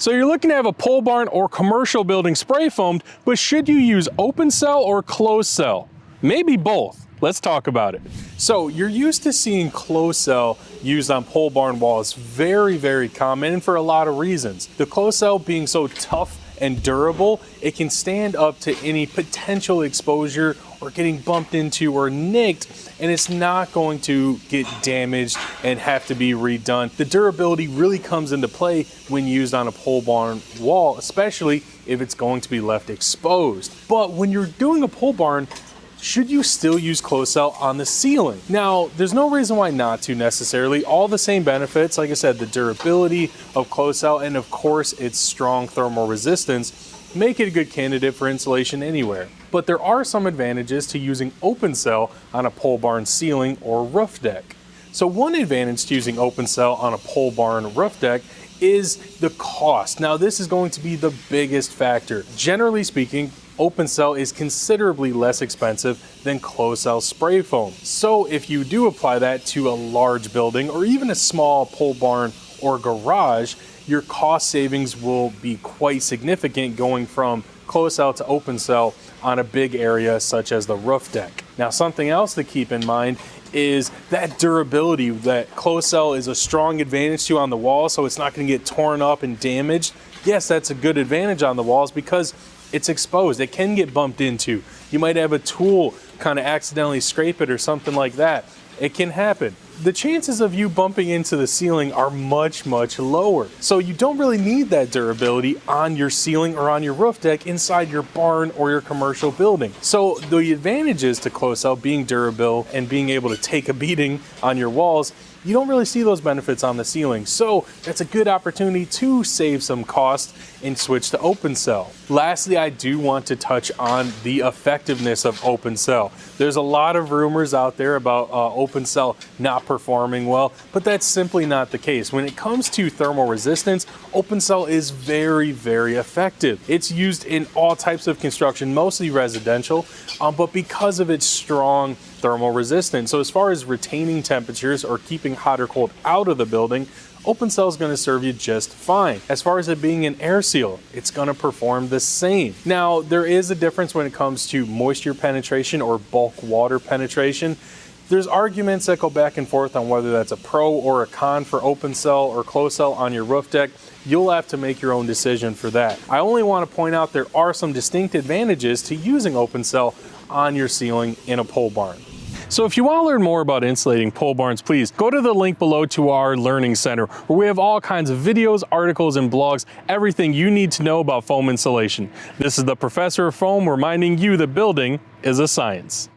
So you're looking to have a pole barn or commercial building spray foamed, but should you use open cell or closed cell? Maybe both. Let's talk about it. So you're used to seeing closed cell used on pole barn walls, very common, and for a lot of reasons. The closed cell being so tough and durable, it can stand up to any potential exposure or getting bumped into or nicked, and it's not going to get damaged and have to be redone. The durability really comes into play when used on a pole barn wall, especially if it's going to be left exposed. But when you're doing a pole barn, should you still use closed cell on the ceiling? Now, there's no reason why not to necessarily. All the same benefits, like I said, the durability of closed cell and of course its strong thermal resistance make it a good candidate for insulation anywhere. But there are some advantages to using open cell on a pole barn ceiling or roof deck. So one advantage to using open cell on a pole barn roof deck is the cost. Now this is going to be the biggest factor. Generally speaking, open cell is considerably less expensive than closed cell spray foam. So if you do apply that to a large building or even a small pole barn or garage, your cost savings will be quite significant going from closed cell to open cell on a big area such as the roof deck. Now something else to keep in mind is that durability. That closed cell is a strong advantage to on the wall, so it's not going to get torn up and damaged. Yes, that's a good advantage on the walls because it's exposed. It can get bumped into. You might have a tool kind of accidentally scrape it or something like that. It can happen. The chances of you bumping into the ceiling are much lower. So you don't really need that durability on your ceiling or on your roof deck inside your barn or your commercial building. So the advantages to closed cell being durable and being able to take a beating on your walls, you don't really see those benefits on the ceiling. So that's a good opportunity to save some cost and switch to open cell. Lastly, I do want to touch on the effectiveness of open cell. There's a lot of rumors out there about open cell not performing well, but that's simply not the case. When it comes to thermal resistance, open cell is very effective. It's used in all types of construction, mostly residential, but because of its strong thermal resistance. So as far as retaining temperatures or keeping hot or cold out of the building, open cell is going to serve you just fine. As far as it being an air seal, it's going to perform the same. Now, there is a difference when it comes to moisture penetration or bulk water penetration. There's arguments that go back and forth on whether that's a pro or a con for open cell or closed cell on your roof deck. You'll have to make your own decision for that. I only want to point out there are some distinct advantages to using open cell on your ceiling in a pole barn. So if you want to learn more about insulating pole barns, please go to the link below to our learning center, where we have all kinds of videos, articles, and blogs, everything you need to know about foam insulation. This is the Professor of Foam reminding you that building is a science.